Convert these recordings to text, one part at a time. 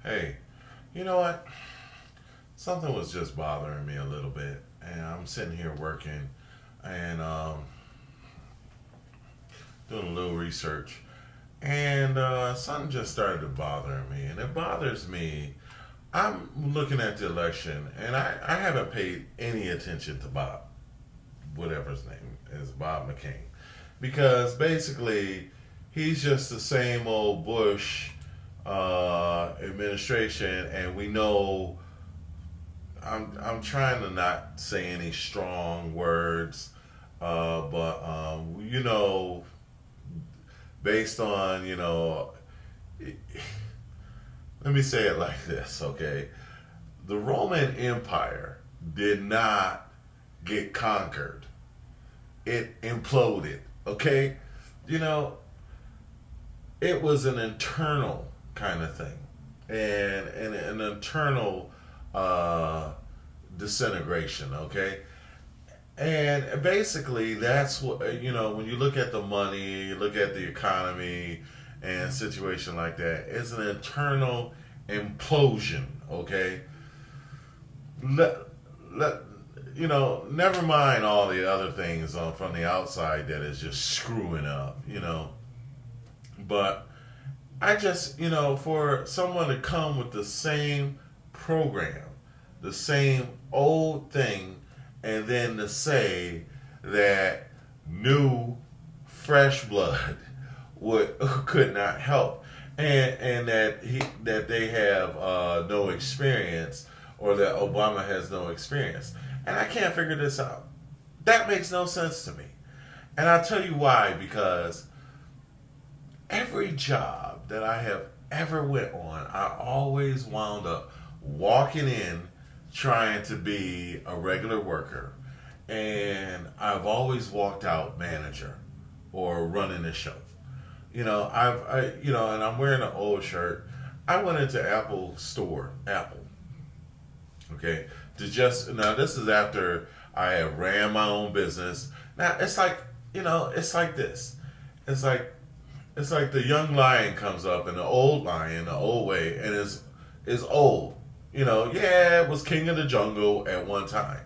Hey, you know what? Something was just bothering me a little bit, and I'm sitting here working and doing a little research, and something just started to bother me, and it bothers me. I'm looking at the election, and I haven't paid any attention to Bob, whatever his name is, Bob McCain, because basically he's just the same old Bush administration, and we know I'm trying to not say any strong words, but based on let me say it like this, okay? The Roman Empire did not get conquered; it imploded. Okay, you know, it was an internal kind of thing, and an internal uh, disintegration. Okay, and basically, that's what when you look at the money, you look at the economy, and situation like that. It's an internal implosion. Okay, let let never mind all the other things from the outside that is just screwing up. But I just for someone to come with the same program, the same old thing, and then to say that new, fresh blood would could not help, and that they have no experience, or that Obama has no experience, and I can't figure this out. That makes no sense to me, and I'll tell you why. Because every job that I have ever went on, I always wound up walking in trying to be a regular worker, and I've always walked out manager or running the show. And I'm wearing an old shirt. I went into Apple store, Apple, okay, to just now. This is after I have ran my own business. Now it's like it's like this. It's like it's like the young lion comes up, and the old lion, the old way, and is old. Yeah, it was king of the jungle at one time,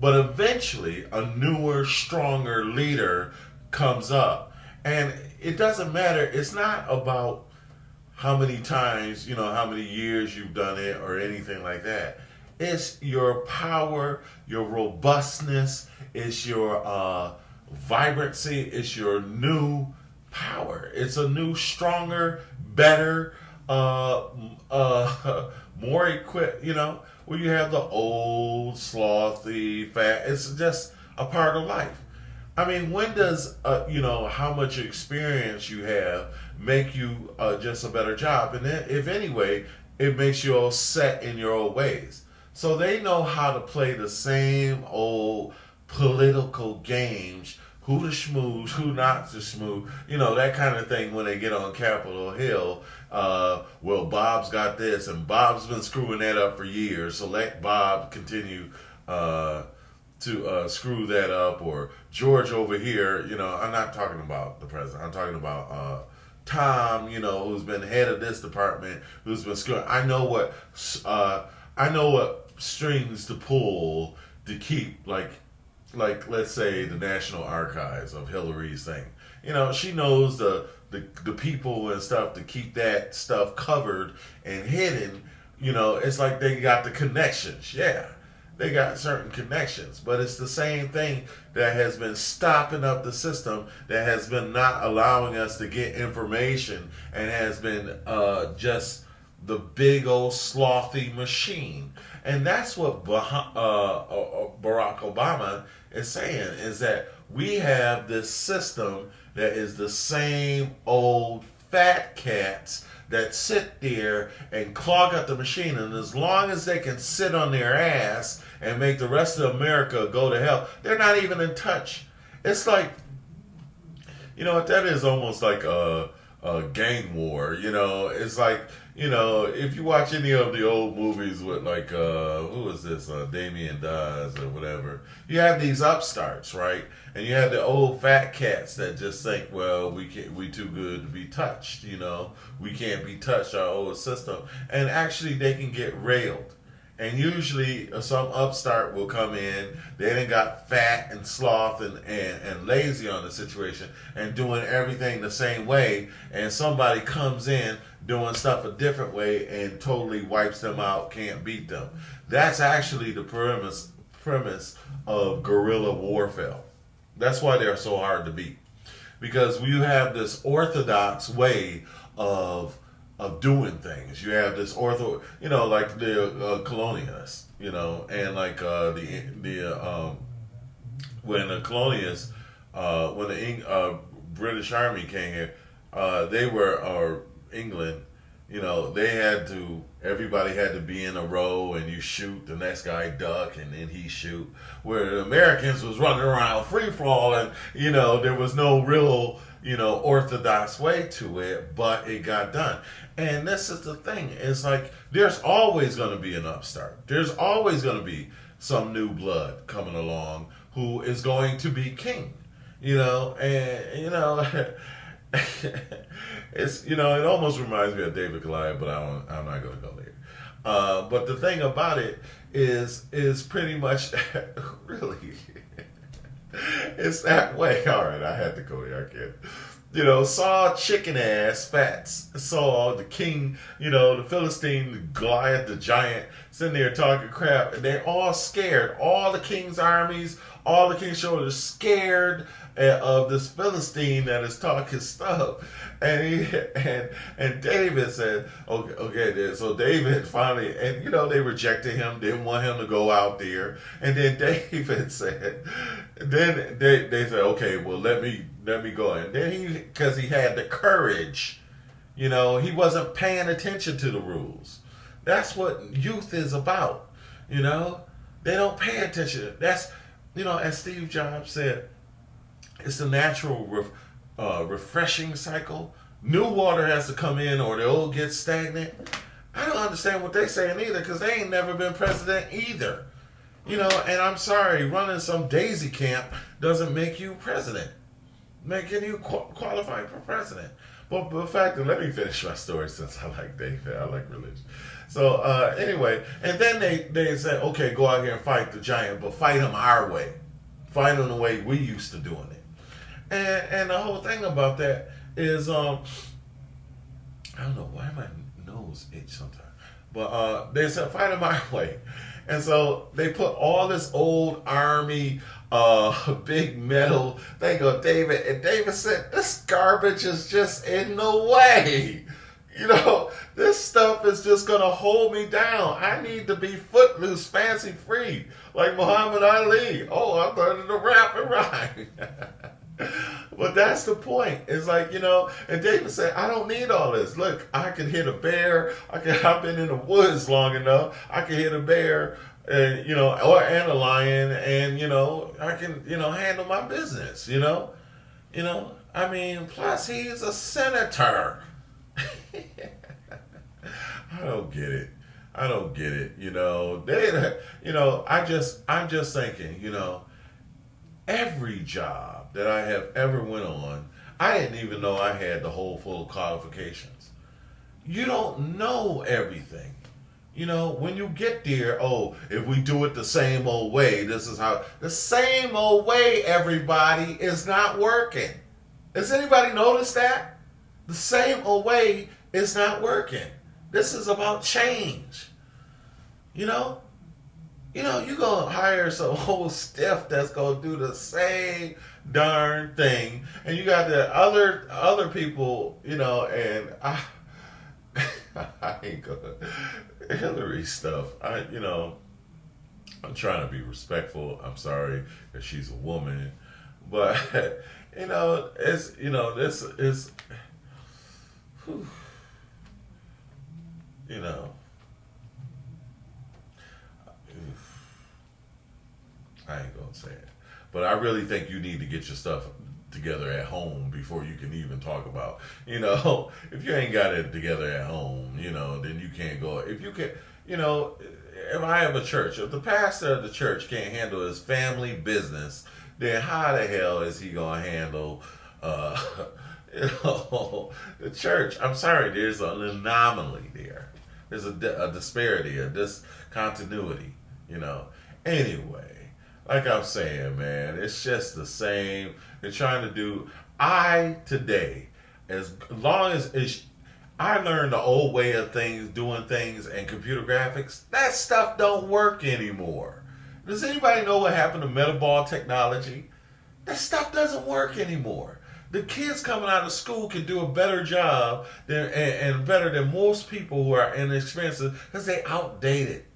but eventually a newer, stronger leader comes up, and it doesn't matter. It's not about how many times, how many years you've done it or anything like that. It's your power, your robustness, it's your vibrancy, it's your new power. It's a new, stronger, better, more equipped, where you have the old, slothy, fat. It's just a part of life. I mean, when does how much experience you have make you just a better job? And then, if anyway, it makes you all set in your old ways. So they know how to play the same old political games. Who to schmooze, who not to schmooze, that kind of thing when they get on Capitol Hill. Well, Bob's got this, and Bob's been screwing that up for years, so let Bob continue to screw that up. Or George over here, I'm not talking about the president. I'm talking about Tom, who's been head of this department, who's been screwing. I know what strings to pull to keep like let's say the National Archives of Hillary's thing. She knows the people and stuff to keep that stuff covered and hidden. It's like they got the connections. Yeah, they got certain connections, but it's the same thing that has been stopping up the system, that has been not allowing us to get information, and has been just the big old slothy machine. And that's what Barack Obama is saying, is that we have this system that is the same old fat cats that sit there and clog up the machine. And as long as they can sit on their ass and make the rest of America go to hell, they're not even in touch. It's like, that is almost like gang war. It's like, if you watch any of the old movies with like who is this, Damien Daz or whatever, you have these upstarts, right? And you have the old fat cats that just think, well, we too good to be touched. We can't be touched, our old system, and actually they can get railed. And usually some upstart will come in, they done got fat and sloth and lazy on the situation and doing everything the same way, and somebody comes in doing stuff a different way and totally wipes them out, can't beat them. That's actually the premise of guerrilla warfare. That's why they're so hard to beat. Because you have this orthodox way of doing things. You have this like the colonialists, and like when the colonialists, when the British Army came here, they were England. Everybody had to be in a row, and you shoot, the next guy duck, and then he shoot. Where the Americans was running around free fall, and there was no real orthodox way to it, but it got done. And this is the thing. It's like there's always going to be an upstart. There's always going to be some new blood coming along who is going to be king. It's it almost reminds me of David Goliath, but I'm not going to go there. But the thing about it is pretty much really it's that way. All right, I had to go there. I can't. Saw chicken ass fats. Saw the king, the Philistine, the Goliath, the giant, sitting there talking crap, and they're all scared. All the king's armies, all the king's soldiers scared of this Philistine that is talking stuff. And David said, okay. So David finally, and they rejected him, didn't want him to go out there. And then David said, then they said, okay, well let me go. And then because he had the courage, he wasn't paying attention to the rules. That's what youth is about. They don't pay attention. That's, as Steve Jobs said, it's the natural refreshing cycle. New water has to come in or the old gets stagnant. I don't understand what they're saying either, because they ain't never been president either. And I'm sorry, running some daisy camp doesn't make you president. Making you qualified for president. But the fact that, let me finish my story since I like David, I like religion. So anyway, and then they said, okay, go out here and fight the giant, but fight him our way. Fight him the way we used to doing it. And the whole thing about that is, I don't know why my nose itch sometimes, but they said fight him our way, and so they put all this old army, big metal thing on David, and David said, "This garbage is just in the way. This stuff is just gonna hold me down. I need to be footloose, fancy free, like Muhammad Ali. Oh, I'm learning to rap and rhyme." But that's the point. It's like, and David said, I don't need all this. Look, I can hit a bear. I've been in the woods long enough. I can hit a bear and, and a lion, and, I can, handle my business, I mean, plus he's a senator. I don't get it. I'm just thinking, every job that I have ever went on, I didn't even know I had the whole full qualifications. You don't know everything. When you get there, if we do it the same old way, this is how. The same old way, everybody, is not working. Has anybody noticed that? The same old way is not working. This is about change. You're going to hire some whole stiff that's going to do the same darn thing. And you got the other people, and I ain't going to, Hillary stuff. I'm trying to be respectful. I'm sorry that she's a woman. But, it's, this is, whew, I ain't gonna say it, but I really think you need to get your stuff together at home before you can even talk about, if you ain't got it together at home, then you can't go. If you can, if I have a church, if the pastor of the church can't handle his family business, then how the hell is he gonna handle, the church? I'm sorry, there's an anomaly there. There's a disparity, a discontinuity, Anyway, like I'm saying, man, it's just the same. They're trying to do. Today, as long as I learned the old way of doing things, and computer graphics, that stuff don't work anymore. Does anybody know what happened to metaball technology? That stuff doesn't work anymore. The kids coming out of school can do a better job and better than most people who are inexperienced because they outdated.